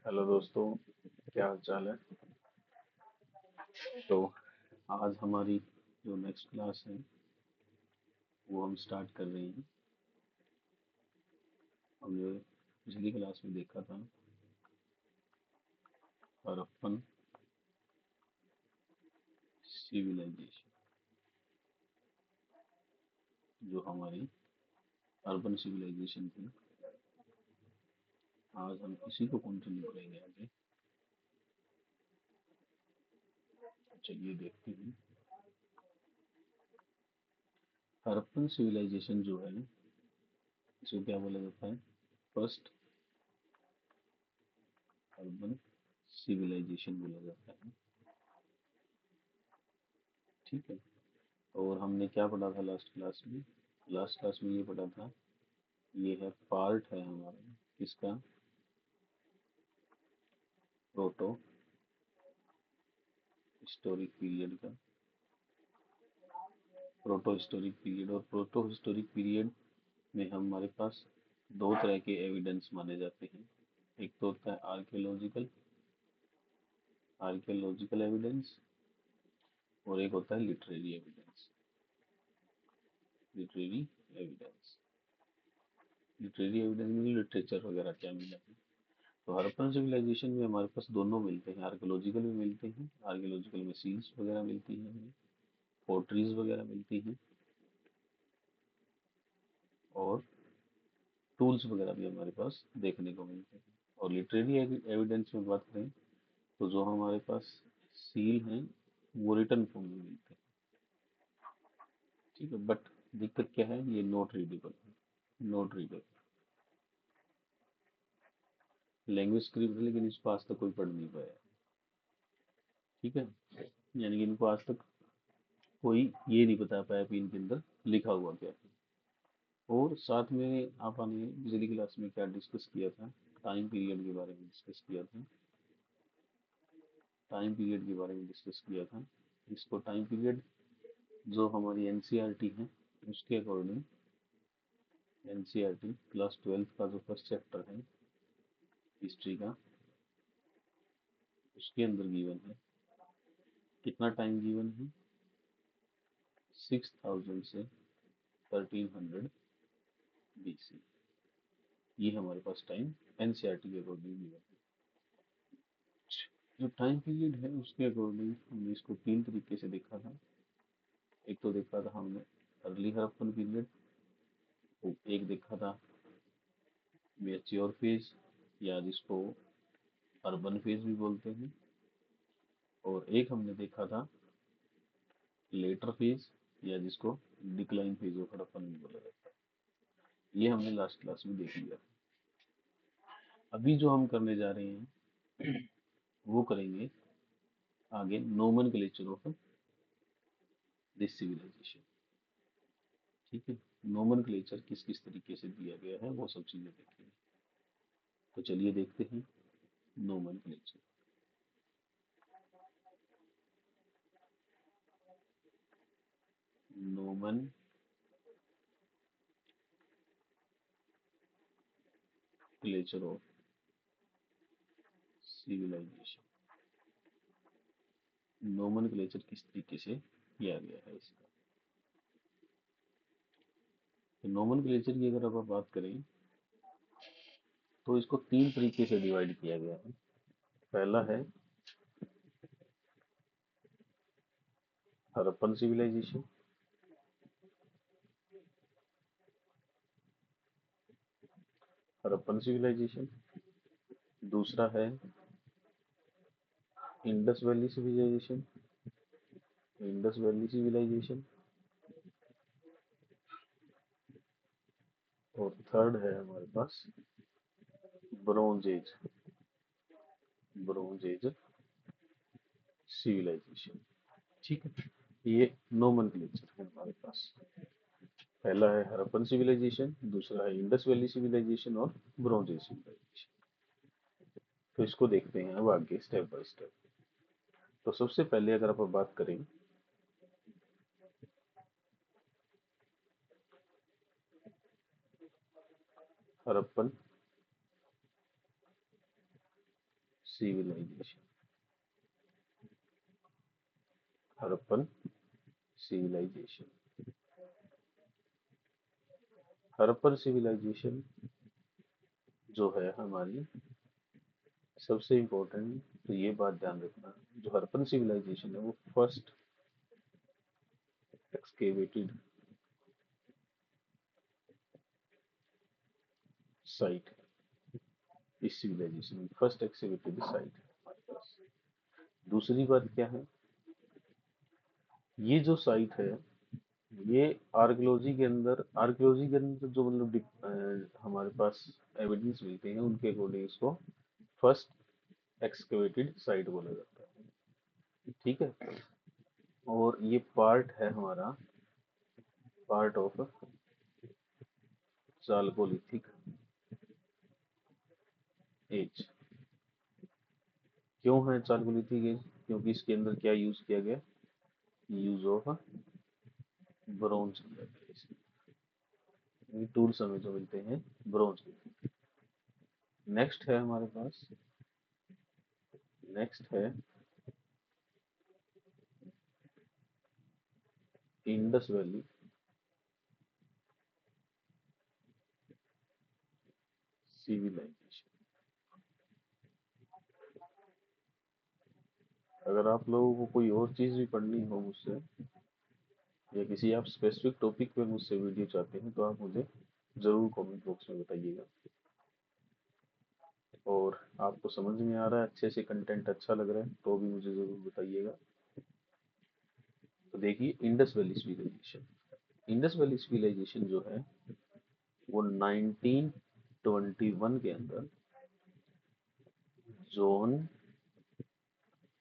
Hello दोस्तों, क्या हाल चाल है। तो आज हमारी जो नेक्स्ट क्लास है वो हम स्टार्ट कर रहे हैं। हमने पिछली क्लास में देखा था हड़प्पन सिविलाइजेशन, जो हमारी अर्बन सिविलाइजेशन थी। आज हम इसी को कंटिन्यू करेंगे आगे। तो चलिए देखते हैं। हड़प्पन सिविलाइजेशन जो है इसको क्या बोला जाता है? फर्स्ट अर्बन सिविलाइजेशन बोला जाता है। ठीक है। और हमने क्या पढ़ा था लास्ट क्लास में? लास्ट क्लास में ये पढ़ा था, ये है पार्ट है हमारा किसका? प्रोटो हिस्टोरिक पीरियड का। प्रोटो हिस्टोरिक पीरियड, और प्रोटो हिस्टोरिक पीरियड में हमारे पास दो तरह के एविडेंस माने जाते हैं। एक तो होता है आर्कियोलॉजिकल आर्कियोलॉजिकल एविडेंस, और एक होता है literary evidence. Literary evidence literary evidence में लिटरेचर वगैरह क्या मिला है। तो हड़प्पन सिविलाइजेशन में हमारे पास दोनों मिलते हैं, आर्कियोलॉजिकल भी मिलते हैं। आर्कियोलॉजिकल में सील्स वगैरह मिलती हैं हमें, पोट्रीज वगैरह मिलती हैं, और टूल्स वगैरह भी हमारे पास देखने को मिलते हैं। और लिटरेरी एविडेंस में बात करें तो जो हमारे पास सील हैं वो रिटर्न फॉर्म में मिलते हैं। ठीक है, बट दिक्कत क्या है, ये नोट रीडेबल है, नोट रीडेबल लैंग्वेज स्क्रिप्ट है, लेकिन इसको आज तक कोई पढ़ नहीं पाया। ठीक है, यानी कि इनको आज तक कोई ये नहीं बता पाया कि इनके अंदर लिखा हुआ क्या है। और साथ में आपने पिछली क्लास में क्या डिस्कस किया था? टाइम पीरियड के बारे में डिस्कस किया था। टाइम पीरियड के बारे में डिस्कस किया था। इसको टाइम पीरियड जो हमारी एनसीईआरटी है उसके अकॉर्डिंग, एनसीईआरटी क्लास 12 का जो फर्स्ट चैप्टर है हिस्ट्री का, उसके अंदर गिवन है। कितना टाइम गिवन है? 6000 से 1300 BC। ये हमारे पास टाइम एनसीईआरटी के अकॉर्डिंग गिवन है। जो टाइम पीरियड है उसके अकॉर्डिंग हमने इसको तीन तरीके से देखा था। एक तो देखा था हमने अर्ली हड़प्पन पीरियड, एक देखा था मैच्योर फेज या जिसको अर्बन फेज भी बोलते हैं, और एक हमने देखा था लेटर फेज या जिसको डिक्लाइन फेज ऑफ हड़प्पन भी बोला जाता है। ये हमने लास्ट क्लास में देख लिया। अभी जो हम करने जा रहे हैं वो करेंगे आगे नोमेनक्लेचर ऑफ दिस सिविलाइजेशन। ठीक है, नोमेनक्लेचर किस किस तरीके से दिया गया है वो सब चीजें देखेंगे। तो चलिए देखते हैं nomenclature. Nomenclature of civilisation, nomenclature किस तरीके से किया गया है इसका। तो नोमेनक्लेचर की अगर आप बात करें तो इसको तीन तरीके से डिवाइड किया गया है। पहला है हड़प्पन सिविलाइजेशन, हड़प्पन सिविलाइजेशन। दूसरा है Indus valley civilisation, Indus valley civilisation. और थर्ड है हमारे पास bronze age, bronze age civilisation. ठीक है, ये नोमेनक्लेचर है हमारे पास। पहला है हड़प्पन सिविलाइजेशन, दूसरा है इंडस वैली सिविलाइजेशन, और ब्रोंज एज सिविलाइजेशन। तो इसको देखते हैं अब आगे स्टेप बाय स्टेप। तो सबसे पहले अगर आप बात करें Harappan civilisation, Harappan civilisation. Harappan civilisation जो है हमारी सबसे इम्पोर्टेंट, तो ये बात ध्यान रखना, जो हड़प्पन सिविलाइजेशन है वो फर्स्ट एक्सकेवेटेड साइट, इस सिविलाइजेशन में फर्स्ट एक्सकेवेटेड साइट है हमारे पास। दूसरी बात क्या है, ये जो साइट है ये आर्कियोलॉजी के अंदर जो मतलब हमारे पास एविडेंस मिलते हैं उनके अकॉर्डिंग इसको फर्स्ट एक्सकेवेटेड साइट बोला जाता है। ठीक है, और ये पार्ट है हमारा, पार्ट ऑफ चालकोलिथिक एज। क्यों है चालकोलिथिक एज? क्योंकि इसके अंदर क्या यूज किया गया, यूज ऑफ ब्रोंज किया गया इसमें, टूल्स हमें जो मिलते हैं ब्रोंज के। नेक्स्ट है हमारे पास, नेक्स्ट है इंडस वैली सिविलाइजेशन। अगर आप लोगों को कोई और चीज भी पढ़नी हो मुझसे, या किसी आप स्पेसिफिक टॉपिक पे मुझसे वीडियो चाहते हैं, तो आप मुझे जरूर कमेंट बॉक्स में बताइएगा। और आपको समझ में आ रहा है अच्छे से, कंटेंट अच्छा लग रहा है तो भी मुझे जरूर बताइएगा। तो देखिए Indus valley civilisation, Indus valley civilisation जो है वो 1921 के अंदर जॉन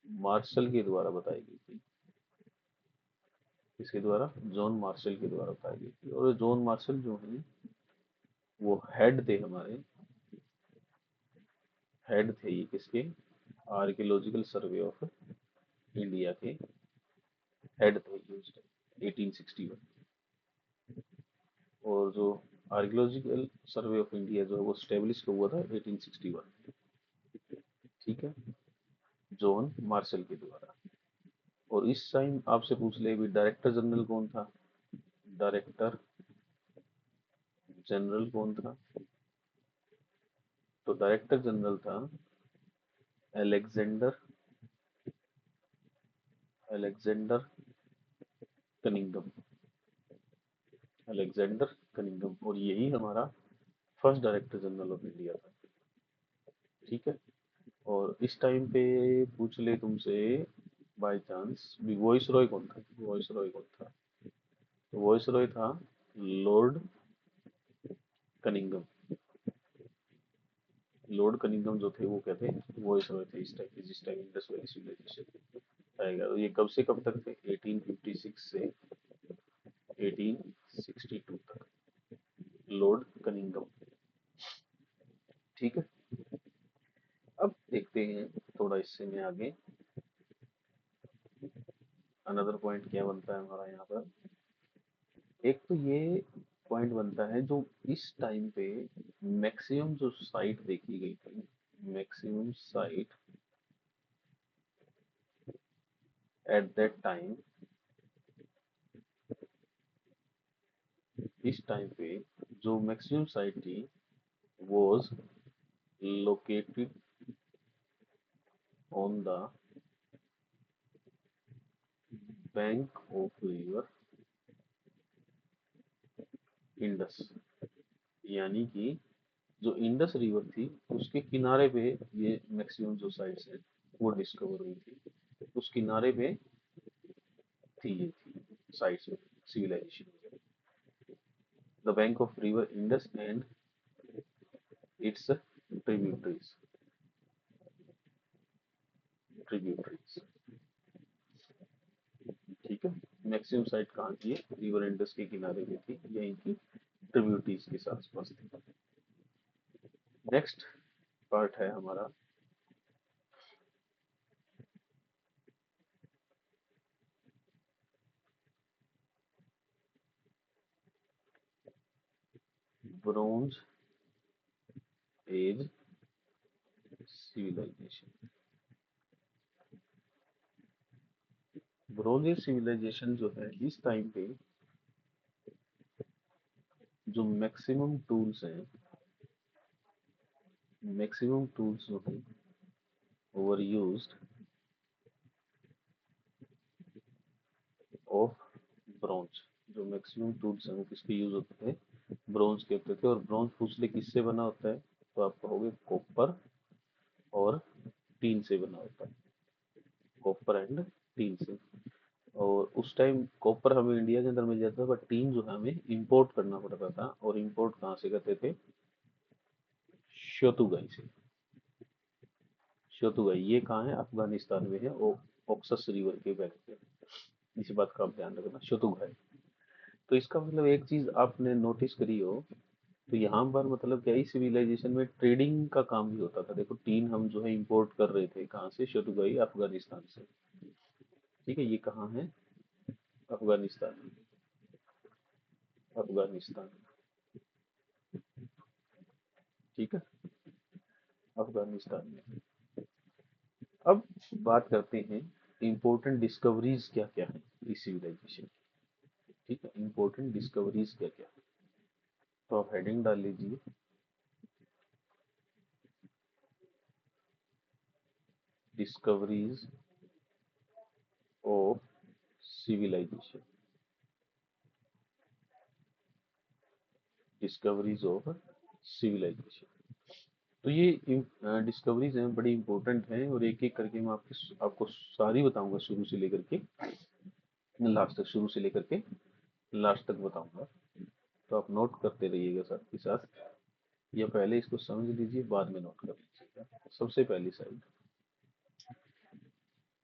मार्शल के द्वारा बताई गई थी। इसके द्वारा, जॉन मार्शल के द्वारा बताई गई थी। और जॉन मार्शल जो है वो हेड थे हमारे, हेड थे ये किसके, आर्कियोलॉजिकल सर्वे ऑफ इंडिया के हेड थे यूज 1861। और जो आर्कियोलॉजिकल सर्वे ऑफ इंडिया जो है वो स्टेब्लिश हुआ था 1861। ठीक है, जॉन मार्शल के द्वारा। और इस टाइम आपसे पूछ ले भी डायरेक्टर जनरल कौन था, डायरेक्टर जनरल कौन था, तो डायरेक्टर जनरल था Alexander, Alexander Cunningham, Alexander Cunningham. और यही हमारा first director general of India था। ठीक है, और इस टाइम पे पूछ ले तुमसे बाय चांस भी वॉइस रॉय कौन था, वॉइस रॉय कौन था, तो वॉइस रॉय था लॉर्ड कनिंगम। लॉर्ड कनिंगम जो थे वो क्या थे, वॉइस रॉय थे इस टाइम पे, जिस टाइम इंडस वैली सिविलाइजेशन आएगा। तो ये कब से कब तक थे, 1856 से 1862 तक, लॉर्ड कनिंगम। ठीक है, अब देखते हैं थोड़ा इससे में आगे, अनदर पॉइंट क्या बनता है हमारा यहाँ पर। एक तो ये पॉइंट बनता है जो इस टाइम पे मैक्सिमम जो साइट देखी गई थी, maximum site at that time, इस टाइम पे जो मैक्सिमम साइट थी was located on the bank of river Indus. यानी कि जो इंडस रिवर थी उसके किनारे पे ये मैक्सिमम जो साइट्स है वो डिस्कवर हुई थी, उस किनारे पे थी ये थी साइट्स में civilisation, the bank of river Indus and its tributaries, tributaries. ठीक है, मैक्सिमम साइट कहाँ की है, रिवर इंडस के किनारे पे थी, यहीं की ट्रिब्यूटरीज के आस पास थी। नेक्स्ट पार्ट है हमारा bronze age civilisation. Bronze age civilisation जो है इस टाइम पे जो मैक्सिमम टूल्स जो है वर यूज्ड ऑफ ब्रोंज। जो मैक्सिमम टूल्स हैं वो किसके यूज होते थे, ब्रोंज के होते थे। और ब्रोंज पूछले किससे बना होता है तो आप कहोगे कॉपर और टीन से बना होता है, कॉपर एंड टीन से। और उस टाइम कॉपर हमें इंडिया के अंदर मिल जाता था, बट टीन जो है हमें इंपोर्ट करना पड़ता था। और इंपोर्ट कहाँ से करते थे, शोतुगाई से। शोतुगाई ये कहाँ है, अफगानिस्तान में है, और ऑक्सस रिवर के बैंक पे। इसी बात का आप ध्यान रखना, शोतुगाई। तो इसका मतलब एक चीज आपने नोटिस करी हो, तो यहाँ पर मतलब क्या, इस सिविलाइजेशन में ट्रेडिंग का काम भी होता था। देखो टीन हम जो है इंपोर्ट कर रहे थे कहाँ से, शोतुगाई अफगानिस्तान से। ठीक है, ये कहाँ है, अफगानिस्तान। अफगानिस्तान, ठीक है, अफगानिस्तान में। अब बात करते हैं इम्पोर्टेंट डिस्कवरीज क्या क्या है इस सिविलाइजेशन। ठीक है, इम्पोर्टेंट डिस्कवरीज क्या क्या है, तो आप हेडिंग डाल लीजिए, discoveries of civilisation. Discoveries of civilisation. तो ये डिस्कवरीज हैं, बड़ी इंपॉर्टेंट हैं, और एक एक करके मैं आपको सारी बताऊंगा, शुरू से लेकर के लास्ट तक, शुरू से लेकर के लास्ट तक बताऊंगा। तो आप नोट करते रहिएगा साथ के साथ, या पहले इसको समझ लीजिए बाद में नोट कर लीजिएगा। सबसे पहली साइड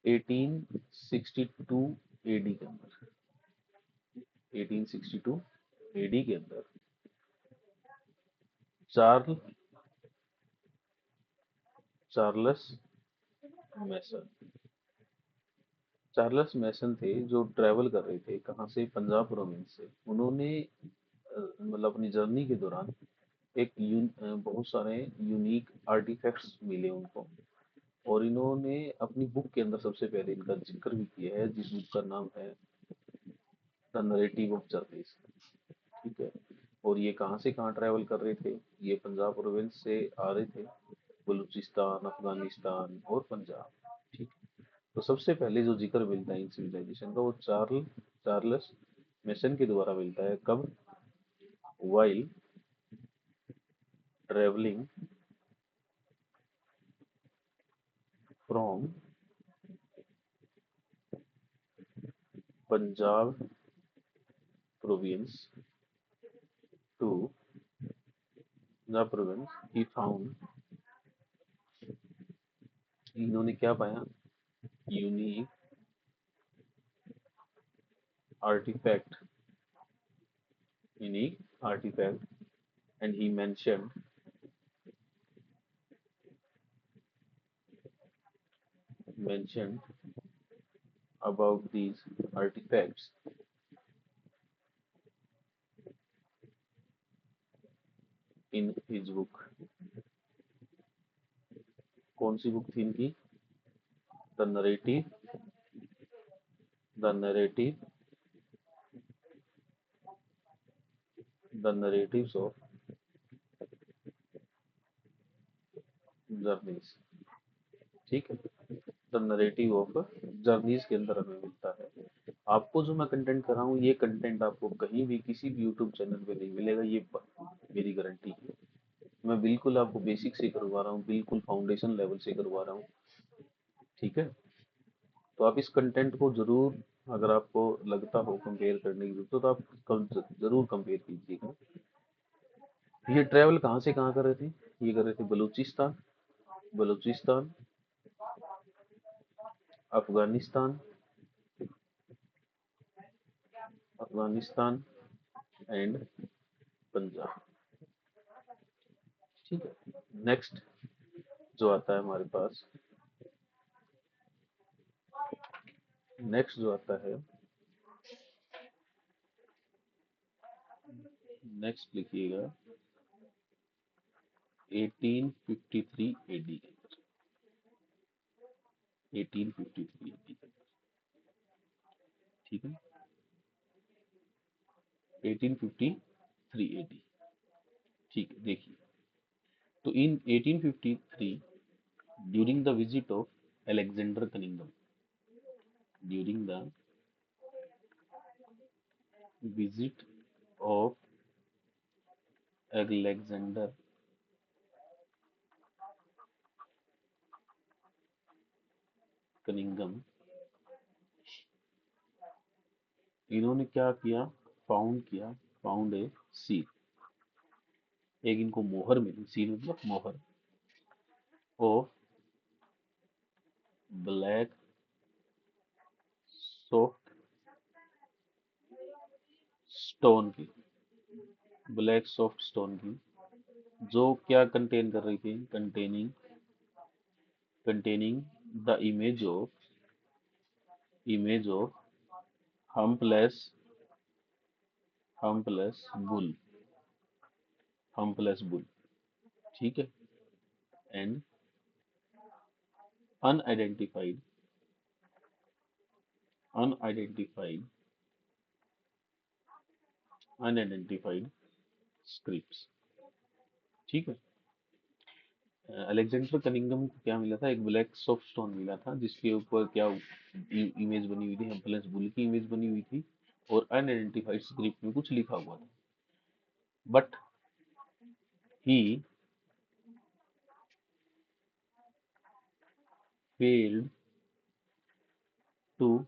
1862 एडी के अंदर, 1862 एडी के अंदर चार्ल चार्लस मैसन। चार्लस मैसन थे जो ट्रैवल कर रहे थे कहाँ से, पंजाब प्रोविंस से। उन्होंने मतलब अपनी जर्नी के दौरान बहुत सारे यूनिक आर्टिफैक्ट्स मिले उनको। और इन्होंने अपनी बुक के अंदर सबसे पहले इनका जिक्र भी किया है, जिस बुक का नाम है द नरेटिव ऑफ जर्नीज। ठीक है, और ये कहाँ से कहाँ ट्रैवल कर रहे थे, ये पंजाब प्रोविंस से आ रहे थे, बलूचिस्तान, अफगानिस्तान और पंजाब। ठीक है, तो सबसे पहले जो जिक्र मिलता है इन सिविलाइजेशन का वो चार्लस मिशन के द्वारा मिलता है। कब, while travelling from Punjab province to Punjab province, he found, इन्होंने क्या पाया, unique artifact, unique artifact, and he mentioned about these artifacts in his book। कौन सी बुक थी इनकी, the narrative, the narrative, the narratives of journeys. ठीक है, द नरेटिव ऑफ जर्नीज के अंदर हमें मिलता है। आपको जो मैं कंटेंट कर रहा हूँ, ये कंटेंट आपको कहीं भी किसी भी यूट्यूब चैनल पे नहीं मिलेगा, ये मेरी गारंटी है। मैं बिल्कुल आपको बेसिक से करवा रहा हूँ, बिल्कुल फाउंडेशन लेवल से करवा रहा हूँ। ठीक है, तो आप इस कंटेंट को जरूर, अगर आपको लगता हो कंपेयर करने की जरूरत, तो आप जरूर कंपेयर कीजिएगा। ये ट्रैवल कहाँ से कहाँ कर रहे थे, ये कर रहे थे बलूचिस्तान, बलूचिस्तान, अफगानिस्तान, अफगानिस्तान एंड पंजाब। ठीक है, नेक्स्ट जो आता है हमारे पास, नेक्स्ट जो आता है, नेक्स्ट लिखिएगा 1853 एडी के अंदर। 1853 AD तक, ठीक है, 1853 AD, ठीक है। देखिए, तो इन 1853, during the visit of Alexander Cunningham, during the visit of Alexander Cunningham, इन्होंने क्या किया, फाउंड ए सील, एक इनको मोहर मिली, सील मतलब मोहर, ऑफ ब्लैक सॉफ्ट स्टोन की, ब्लैक सॉफ्ट स्टोन की, जो क्या कंटेन कर रही थी, containing the image of humpless humpless bull, humpless bull, ठीक है, and unidentified unidentified unidentified scripts, ठीक है। अलेक्जेंडर कनिंगम को क्या मिला था, एक ब्लैक सॉफ्ट स्टोन मिला था, जिसके ऊपर क्या इमेज बनी हुई थी, हम्पलेस बुल की इमेज बनी हुई थी, और अनआइडेंटिफाइड स्क्रिप्ट में कुछ लिखा हुआ था, but he failed to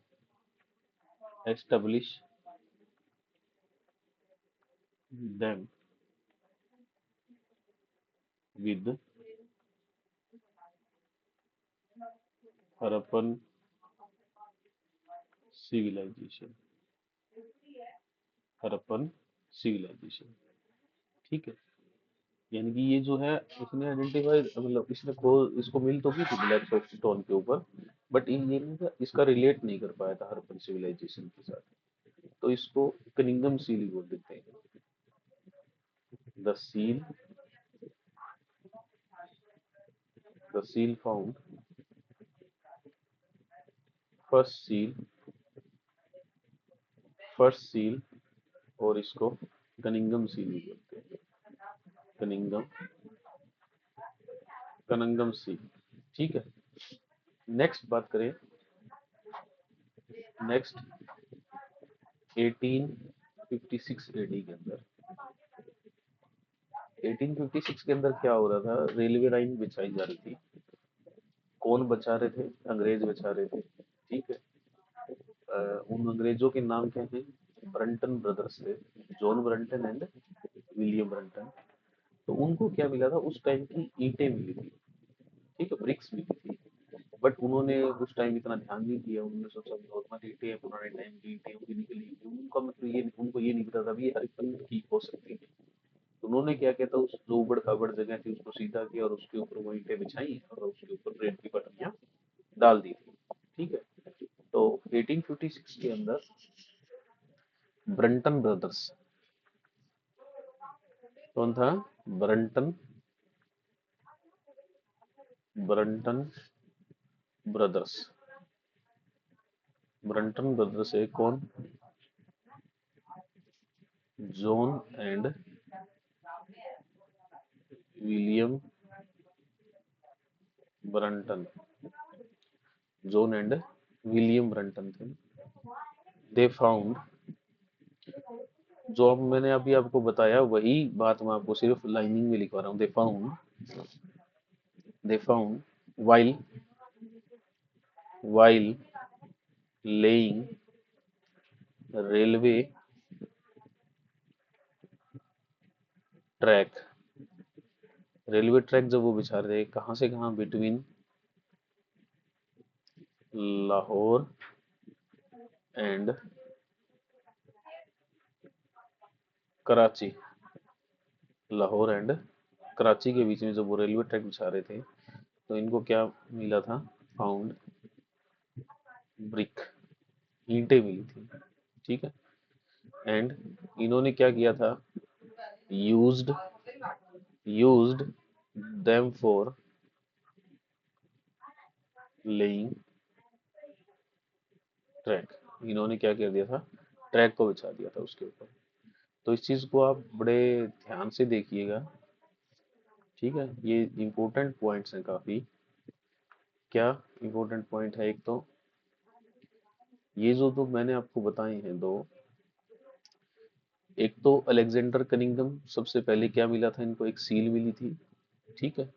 establish them with Harappan civilization, Harappan civilisation, ठीक है। यानी कि ये जो है, इसने आइडेंटिफाई, मतलब इसने खोज, इसको मिल तो की थी ब्लैक सॉफ्ट स्टोन के ऊपर, बट इन ये नहीं था, इसका रिलेट नहीं कर पाया था हड़प्पन सिविलाइजेशन के साथ, तो इसको कनिंगम सील ही बोल देते हैं। The seal the seal found, first seal first seal, और इसको कनिंगम सील भी बोलते हैं, कनिंगम कनिंगम सील, ठीक है। नेक्स्ट बात करें, नेक्स्ट 1856 एडी के अंदर, 1856 के अंदर क्या हो रहा था, रेलवे लाइन बिछाई जा रही थी, कौन बचा रहे थे, अंग्रेज बचा रहे थे, ठीक है। उन अंग्रेजों के नाम क्या थे, ब्रंटन ब्रदर्स थे, John Brunton and William Brunton. तो उनको क्या मिला था, उस टाइम की ईंटें मिली थी, ठीक है, ब्रिक्स मिली थी, बट उन्होंने उस टाइम इतना ध्यान नहीं दिया, उन्होंने सोचा नॉर्मल ईंटें हैं, पुराने टाइम की ईंटें होंगी, निकली, उनका मतलब ये, उनको ये नहीं पता था भी ये हरिप्पन की हो सकती है। तो उन्होंने क्या किया था, उस जो उबड़ खाबड़ जगह थी उसको सीधा किया, और उसके ऊपर वो ईंटें बिछाई, और उसके ऊपर रेत की पटरियां डाल दी थी, ठीक है। तो 1856 के अंदर ब्रंटन ब्रदर्स, कौन था, Brunton Brunton brothers, Brunton brothers है कौन, John and William Brunton, John and William Brunton थे। दे फाउंड, जो अब मैंने अभी आपको बताया वही बात मैं आपको सिर्फ लाइनिंग में लिखवा रहा हूँ। They found while while laying railway track, railway track जब वो बिछा रहे, कहाँ से कहाँ, between Lahore and Karachi, Lahore and Karachi के बीच में जब वो रेलवे ट्रैक बिछा रहे थे, तो इनको क्या मिला था, फाउंड ब्रिक, ईंटें मिली थी, ठीक है। एंड इन्होंने क्या किया था, used used them for laying track, इन्होंने क्या कर दिया था, ट्रैक को बिछा दिया था उसके ऊपर। तो इस चीज को आप बड़े ध्यान से देखिएगा, ठीक है। ये इम्पोर्टेंट पॉइंट्स हैं काफी। क्या इम्पोर्टेंट पॉइंट है, एक तो ये जो तो मैंने आपको बताए हैं दो, एक तो अलेक्जेंडर कनिंघम, सबसे पहले क्या मिला था इनको, एक सील मिली थी, ठीक है।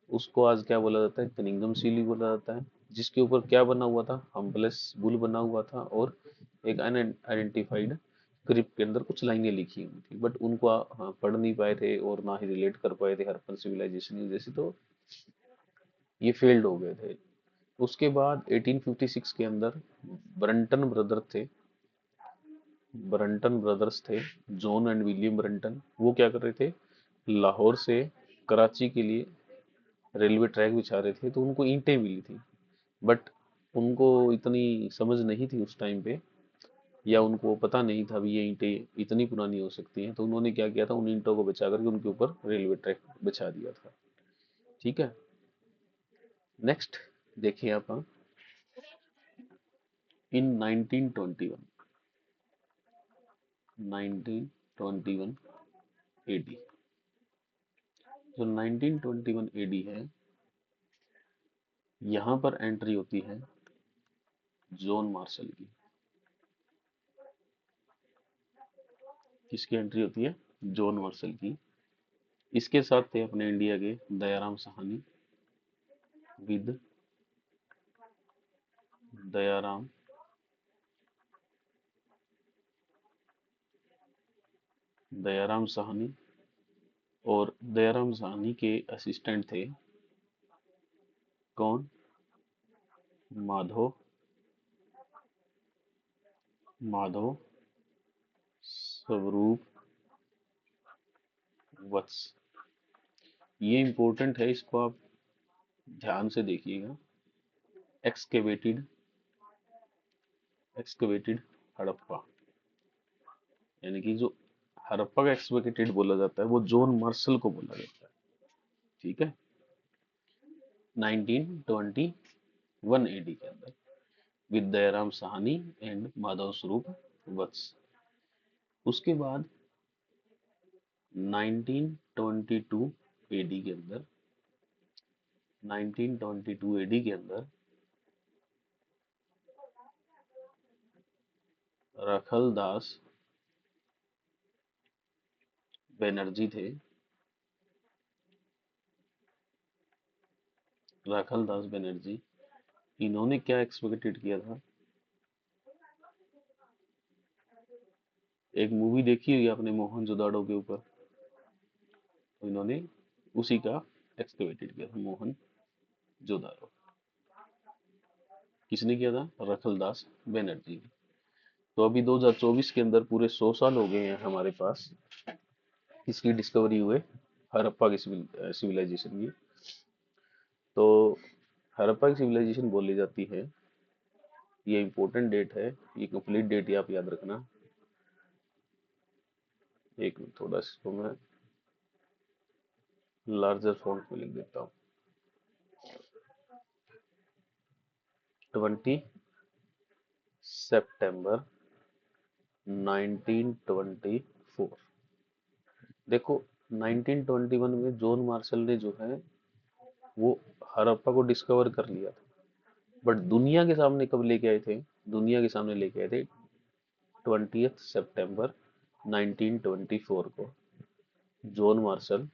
उसको आज क्या बोला जाता है, कनिंघम सील ही बोला जाता है। जिसके ऊपर क्या बना हुआ था, हम्बलेस बुल बना हुआ था, और एक अनआइडेंटिफाइड क्रिप्ट के अंदर कुछ लाइनें लिखी हुई थी, बट उनको पढ़ नहीं पाए थे और ना ही रिलेट कर पाए थे हड़प्पन सिविलाइजेशन की जैसे, तो ये फेल्ड हो गए थे। उसके बाद 1856 के अंदर ब्रंटन ब्रदर थे, ब्रंटन ब्रदर्स थे, जॉन एंड विलियम ब्रंटन। वो क्या कर रहे थे, लाहौर से कराची के लिए रेलवे ट्रैक बिछा रहे थे, तो उनको ईंटें मिली थी, बट उनको इतनी समझ नहीं थी उस टाइम पे, या उनको पता नहीं था भी ये ईंटें इतनी पुरानी हो सकती हैं, तो उन्होंने क्या किया था, उन ईंटों को बचा करके उनके ऊपर रेलवे ट्रैक बिछा दिया था, ठीक है। नेक्स्ट देखिए आप, इन 1921, 1921 एडी, जो 1921 एडी है, यहाँ पर एंट्री होती है जॉन मार्शल की। किसकी एंट्री होती है, जॉन मार्शल की। इसके साथ थे अपने इंडिया के दयाराम साहनी, विद दयाराम दयाराम साहनी, और दयाराम साहनी के असिस्टेंट थे कौन, माधव, माधव स्वरूप वत्स। ये इंपॉर्टेंट है, इसको आप ध्यान से देखिएगा। एक्सकेवेटेड, एक्सकेवेटेड हड़प्पा, यानी कि जो हड़प्पा का एक्सकेवेटेड बोला जाता है वो जॉन मार्शल को बोला जाता है, ठीक है। 1921 एडी के अंदर, विद दयाराम साहनी एंड माधव स्वरूप वत्स। उसके बाद 1922 एडी के अंदर, 1922 एडी के अंदर रखलदास बनर्जी थे, रखलदास बनर्जी। इन्होंने क्या एक्सपेक्टेड किया था, एक मूवी देखी हुई आपने मोहनजोदाड़ो के ऊपर, तो इन्होंने उसी का एक्सकेवेटेड किया था, मोहनजोदाड़ो। किसने किया था, रखलदास बनर्जी ने। तो अभी 2024 के अंदर पूरे 100 साल हो गए हैं हमारे पास किसकी डिस्कवरी हुए, हड़प्पा की सिविलाइजेशन की। तो हड़प्पा की सिविलाइजेशन बोली जाती है, ये इंपॉर्टेंट डेट है, ये कंप्लीट डेट आप याद रखना। एक मिनट, थोड़ा इसको मैं लार्जर फॉन्ट में लिख देता हूँ। 20 सितंबर 1924। देखो 1921 में जॉन मार्शल ने जो है वो हड़प्पा को डिस्कवर कर लिया था, बट दुनिया के सामने कब लेके आए थे, दुनिया के सामने लेके आए थे 20 सितंबर 1924 को। John Marshall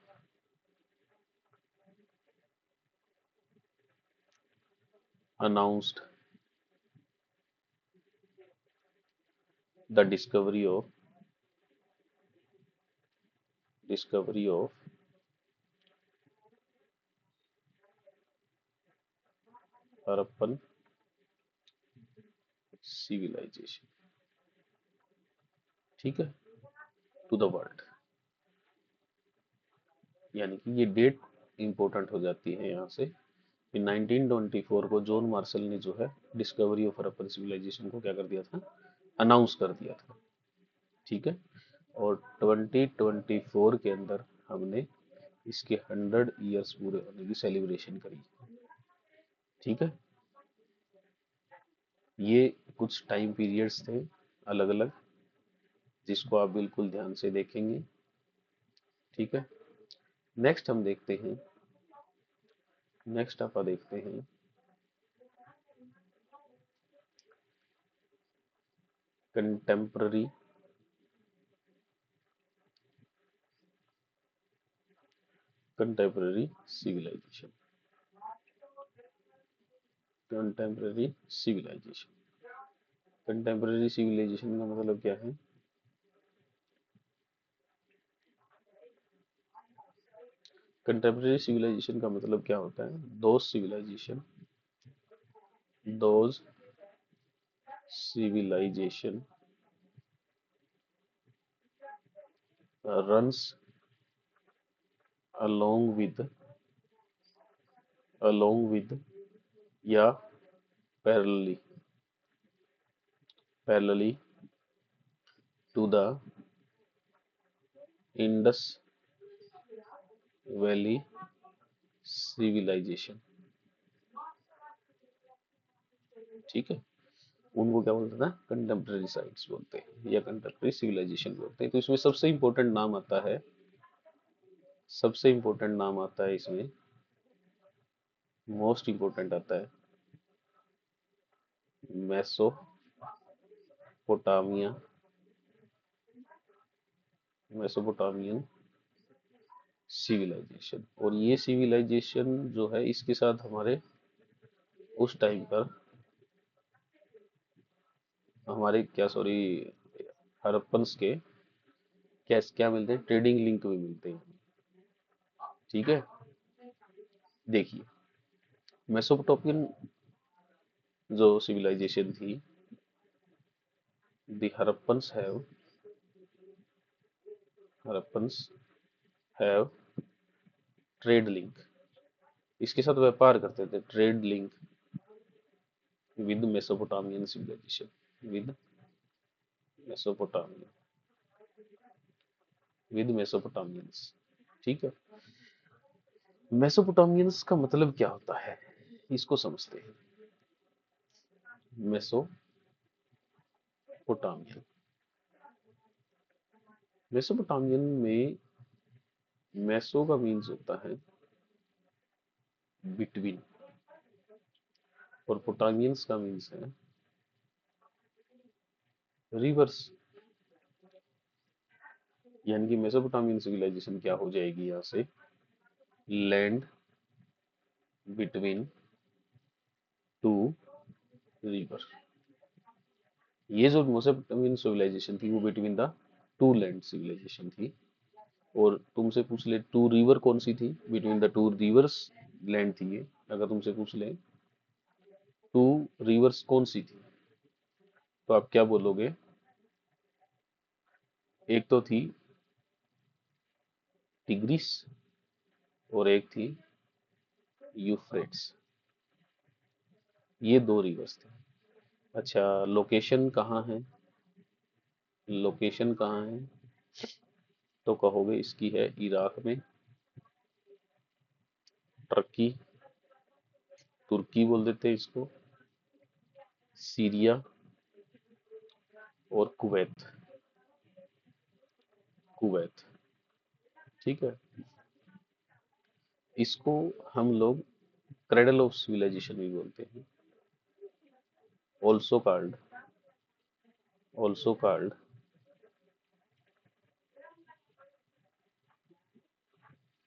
announced the discovery of Harappan civilisation, ठीक है, टू द वर्ल्ड। यानी कि ये डेट इंपॉर्टेंट हो जाती है यहाँ से कि 1924 को जॉन मार्शल ने जो है डिस्कवरी ऑफ हड़प्पन सिविलाइजेशन को क्या कर दिया था, अनाउंस कर दिया था, ठीक है। और 2024 के अंदर हमने इसके 100 ईयर्स पूरे होने की सेलिब्रेशन करी, ठीक है। ये कुछ टाइम पीरियड्स थे अलग अलग, जिसको आप बिल्कुल ध्यान से देखेंगे। ठीक है, नेक्स्ट हम देखते हैं, नेक्स्ट आप देखते हैं contemporary contemporary civilisation. Contemporary civilisation, contemporary civilisation का मतलब क्या है? कंटेम्प्ररी सिविलाइजेशन का मतलब क्या होता है? Those civilisation runs along with या parallelly to the Indus Valley civilization। ठीक है, उनको क्या बोलते हैं? कंटेम्प्रेरी साइट्स बोलते हैं या कंटेम्प्रेरी सिविलाइजेशन बोलते हैं। तो इसमें सबसे इंपॉर्टेंट नाम आता है, सबसे इंपॉर्टेंट नाम आता है इसमें, मोस्ट इंपॉर्टेंट आता है मेसोपोटामिया, मेसोपोटामियन सिविलाइजेशन। और ये सिविलाइजेशन जो है, इसके साथ हमारे उस टाइम पर हमारे क्या, सॉरी, हड़प्पन्स के क्या क्या मिलते हैं? ट्रेडिंग लिंक भी मिलते हैं। ठीक है, देखिए, मेसोपोटामियन जो सिविलाइजेशन थी, the Harappans have trade link, इसके साथ व्यापार करते थे, trade link with Mesopotamian civilisation, with Mesopotamian, with Mesopotamians. ठीक है, मेसोपोटामियंस का मतलब क्या होता है, इसको समझते हैं। मेसोपोटामियन, मेसोपोटामियन में मेसो का मीन्स होता है बिटवीन, और पोटामियंस का मीन्स है रिवर्स। यानी कि मेसोपोटामियन सिविलाइजेशन क्या हो जाएगी यहाँ से? Land between two river. ये जो मेसोपोटामियन सिविलाइजेशन थी, वो between the two land civilisation थी। और तुमसे पूछ ले टू रिवर कौन सी थी? Between the to reverse land थी ये। अगर तुमसे पूछ ले टू रिवर्स कौन सी थी, तो आप क्या बोलोगे? एक तो थी टिग्रिस और एक थी यूफ्रेट्स। ये दो रिवर्स थे। अच्छा, लोकेशन कहाँ है? लोकेशन कहाँ है? तो कहोगे इसकी है इराक में, टर्की, तुर्की बोल देते हैं इसको, सीरिया और कुवैत। कुवैत, ठीक है। इसको हम लोग क्रेडल ऑफ सिविलाइजेशन भी बोलते हैं। Also called, also called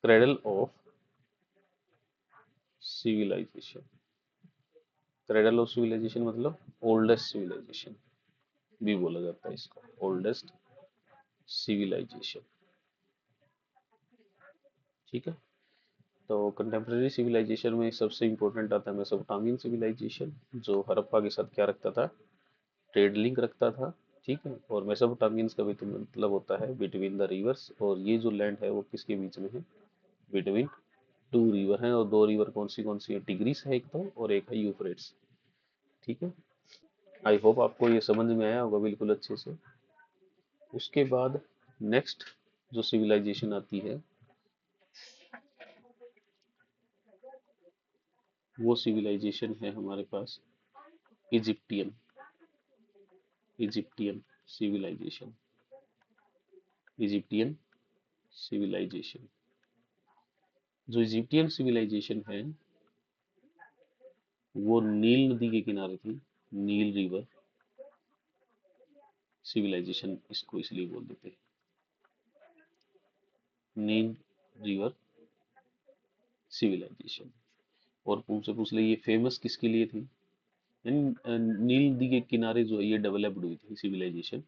cradle of civilisation. Cradle of civilisation मतलब ओल्डेस्ट सिविलाइजेशन भी बोला जाता है इसको, ओल्डेस्ट सिविलाइजेशन। ठीक है, तो कंटेम्प्रेरी सिविलाइजेशन में सबसे इंपॉर्टेंट आता है मेसोपोटामियन सिविलाइजेशन, जो हड़प्पा के साथ क्या रखता था? ट्रेड लिंक रखता था। ठीक है, और मेसोपोटामियंस का भी तो मतलब होता है बिटवीन द रिवर्स, और ये जो लैंड है वो किसके बीच में है? बिटवीन टू रिवर हैं, और दो रिवर कौन सी है? टिग्रिस है एक तो, और एक है यूफ्रेट्स। ठीक है, आई होप आपको ये समझ में आया होगा बिल्कुल अच्छे से। उसके बाद नेक्स्ट जो सिविलाइजेशन आती है, वो सिविलाइजेशन है हमारे पास Egyptian. Egyptian civilisation, Egyptian civilisation. जो इजिप्टियन सिविलाइजेशन है वो नील नदी के किनारे थी, नील रिवर सिविलाइजेशन इसको इसलिए बोल देते हैं, नील रिवर सिविलाइजेशन। और पूछ ले ये फेमस किसके लिए थी, नील नदी के किनारे जो है ये डेवलप्ड हुई थी सिविलाइजेशन,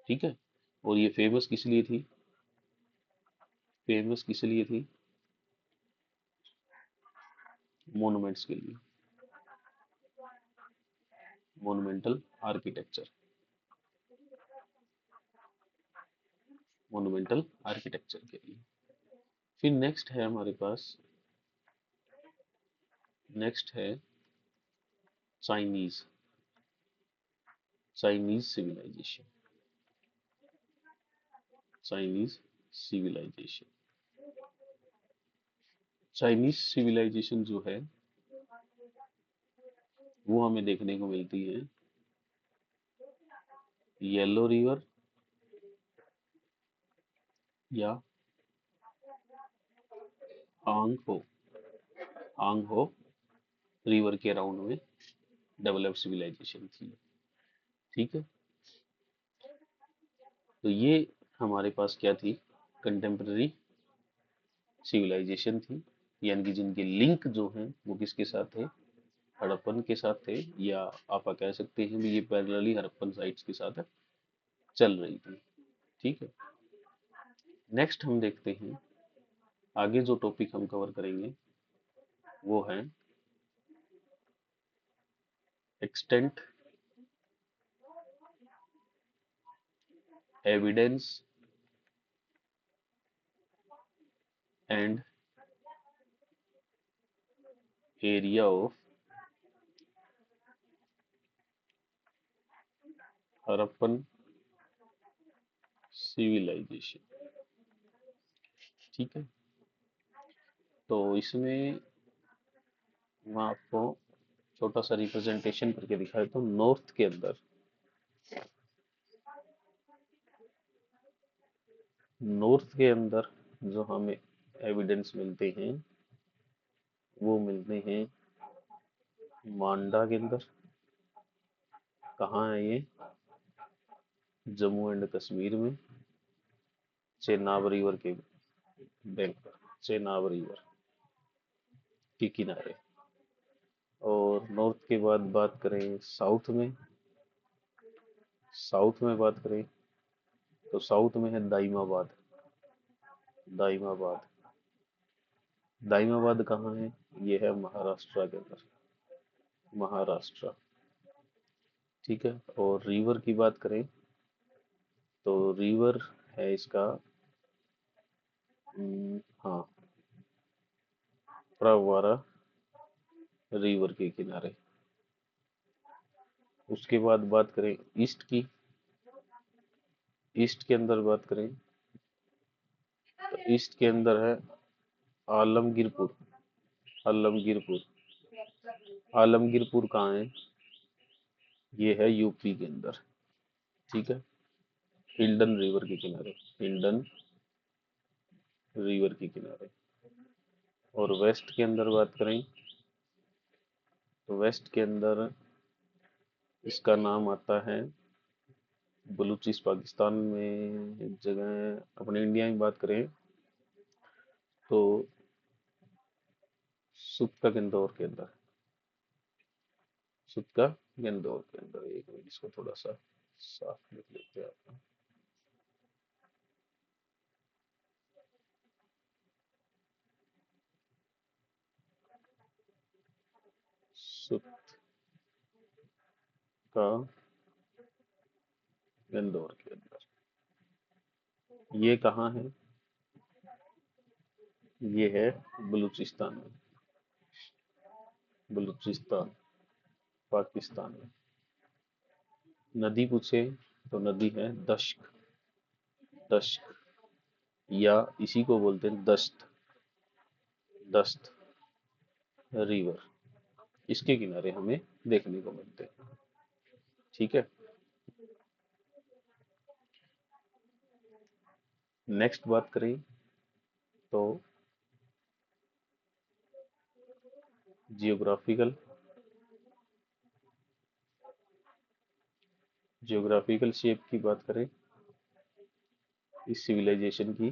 ठीक है। और ये फेमस किस लिए थी, फेमस किस लिए थी, मोनुमेंट्स के लिए, मोनुमेंटल आर्किटेक्चर, मोनुमेंटल आर्किटेक्चर के लिए। फिर नेक्स्ट है हमारे पास, नेक्स्ट है Chinese, Chinese civilisation, Chinese civilisation. Chinese civilisation जो है वो हमें देखने को मिलती है येलो रिवर या आंगहो, आंगहो रिवर के अराउंड में डेवलप्ड सिविलाइजेशन थी, ठीक है। तो ये हमारे पास क्या थी, कंटेम्प्रेरी सिविलाइजेशन थी, यानी कि जिनके लिंक जो हैं वो किसके साथ थे, हड़प्पन के साथ थे, या आप कह सकते हैं भी ये पैरेलली हड़प्पन साइट्स के साथ चल रही थी, ठीक है। नेक्स्ट हम देखते हैं आगे जो टॉपिक हम कवर करेंगे वो है extent, evidence and area of Harappan civilisation, ठीक है। तो इसमें मैं आपको छोटा सा रिप्रेजेंटेशन करके दिखा देता हूँ। नॉर्थ के अंदर, नॉर्थ के अंदर जो हमें एविडेंस मिलते हैं वो मिलते हैं मांडा के अंदर। कहाँ है ये, जम्मू एंड कश्मीर में, चेनाब रिवर के बैंक पर, चेनाब रिवर के किनारे। और नॉर्थ के बाद बात करें साउथ में, साउथ में बात करें तो साउथ में है दाइमाबाद, दाइमाबाद, दाइमाबाद कहाँ है, ये है महाराष्ट्र के अंदर, महाराष्ट्र, ठीक है। और रिवर की बात करें तो रिवर है इसका हाँ, प्रवरा रिवर के किनारे। उसके बाद बात करें ईस्ट की, ईस्ट के अंदर बात करें तो ईस्ट के अंदर है आलमगीरपुर, आलमगीरपुर, आलमगीरपुर कहाँ है, ये है यूपी के अंदर, ठीक है, हिल्डन रिवर के किनारे, हिल्डन रिवर के किनारे। और वेस्ट के अंदर बात करें तो वेस्ट के अंदर इसका नाम आता है बलूचिस्तान, पाकिस्तान में एक जगह है। अपने इंडिया में बात करें तो सुक्का इंदौर के अंदर, सुक्का इंदौर के अंदर। एक मिनट इसको थोड़ा सा साफ लिख लेते हैं आप, सुक्का इंदौर के अंदर। ये कहाँ है, ये है बलूचिस्तान में, बलूचिस्तान पाकिस्तान में। नदी पूछे तो नदी है दश्क, दश्क, या इसी को बोलते हैं दस्त, दस्त रिवर, इसके किनारे हमें देखने को मिलते हैं, ठीक है। नेक्स्ट बात करें तो जियोग्राफिकल जियोग्राफिकल शेप की बात करें इस सिविलाइजेशन की,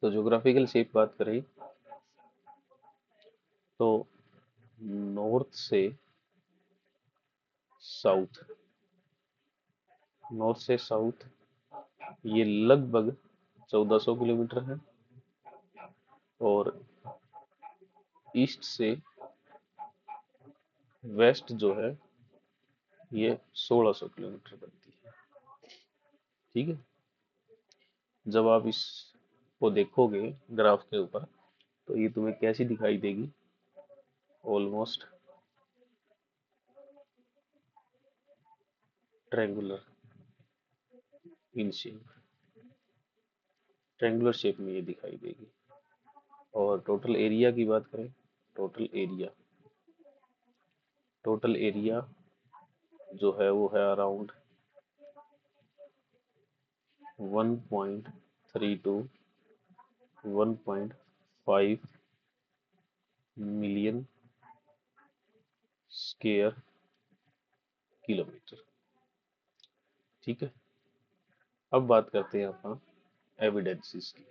तो जियोग्राफिकल शेप बात करें तो नॉर्थ से साउथ, नॉर्थ से साउथ ये लगभग 1400 किलोमीटर है, और ईस्ट से वेस्ट जो है ये 1600 किलोमीटर बनती है। ठीक है, जब आप इसको देखोगे ग्राफ के ऊपर तो ये तुम्हें कैसी दिखाई देगी, almost triangular in shape, triangular shape में ये दिखाई देगी। और टोटल एरिया की बात करें, टोटल एरिया, टोटल एरिया जो है वो है around 1.3 to 1.5 million square kilometre. ठीक है, अब बात करते हैं अपन एविडेंसेस की,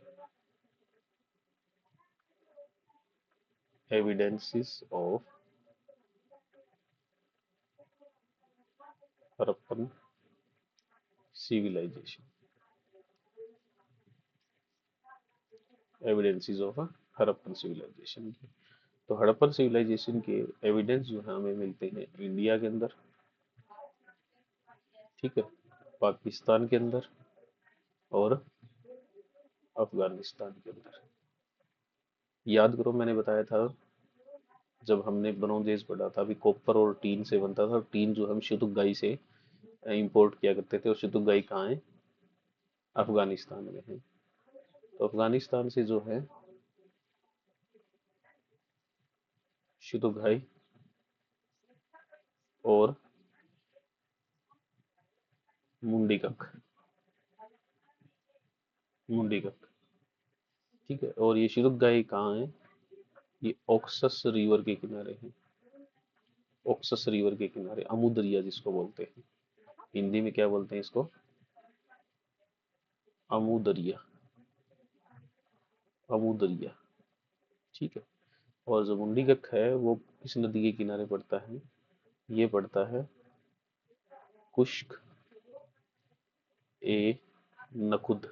evidences of Harappan civilisation, evidences of Harappan civilisation की। तो हड़प्पन सिविलाइजेशन के एविडेंस जो है हमें मिलते हैं इंडिया के अंदर, ठीक है, पाकिस्तान के अंदर और अफगानिस्तान के अंदर। याद करो मैंने बताया था जब हमने ब्रॉन्ज एज पढ़ा था, अभी कॉपर और टीन से बनता था, टीन जो हम शुतुगाई से इंपोर्ट किया करते थे, और शुतुगाई कहाँ है, अफगानिस्तान में है। तो अफगानिस्तान से जो है शुतुगाई और मुंडीकक, मुंडीकक, ठीक है। और ये शुतुगाई कहाँ है, ये ऑक्सस रिवर के किनारे है, ऑक्सस रिवर के किनारे, अमू दरिया जिसको बोलते हैं, हिंदी में क्या बोलते हैं इसको, अमू दरिया, अमू दरिया, ठीक है। और जो मुंडीकक है वो किस नदी के किनारे पड़ता है, ये पड़ता है कुश्क ए नकुद,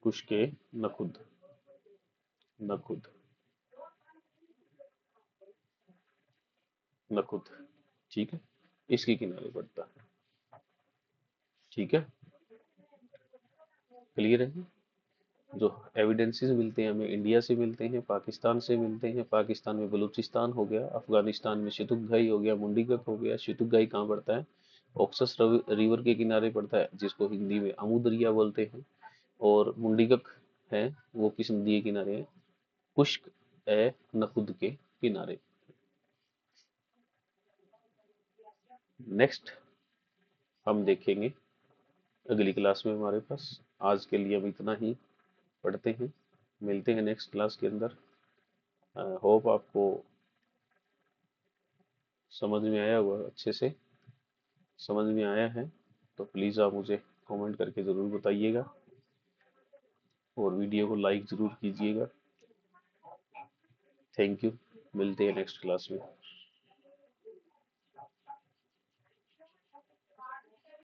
कुश्क ए नकुद, नकुद, नकुद, ठीक है, इसके किनारे पड़ता है। ठीक है, क्लियर है। जो एविडेंसेस मिलते हैं हमें इंडिया से मिलते हैं, पाकिस्तान से मिलते हैं, पाकिस्तान में बलूचिस्तान हो गया, अफगानिस्तान में शितुगाई हो गया, मुंडीगक हो गया। शितुगाई कहाँ पड़ता है, ऑक्सस रिवर के किनारे पड़ता है, जिसको हिंदी में अमू दरिया बोलते हैं। और मुंडीगक है वो किस नदी के किनारे है, कुश्क ए नकुद के किनारे। नेक्स्ट हम देखेंगे अगली क्लास में हमारे पास। आज के लिए हम इतना ही पढ़ते हैं, मिलते हैं नेक्स्ट क्लास के अंदर। होप आपको समझ में आया हुआ, अच्छे से समझ में आया है तो प्लीज़ आप मुझे कमेंट करके ज़रूर बताइएगा, और वीडियो को लाइक ज़रूर कीजिएगा। थैंक यू, मिलते हैं नेक्स्ट क्लास में।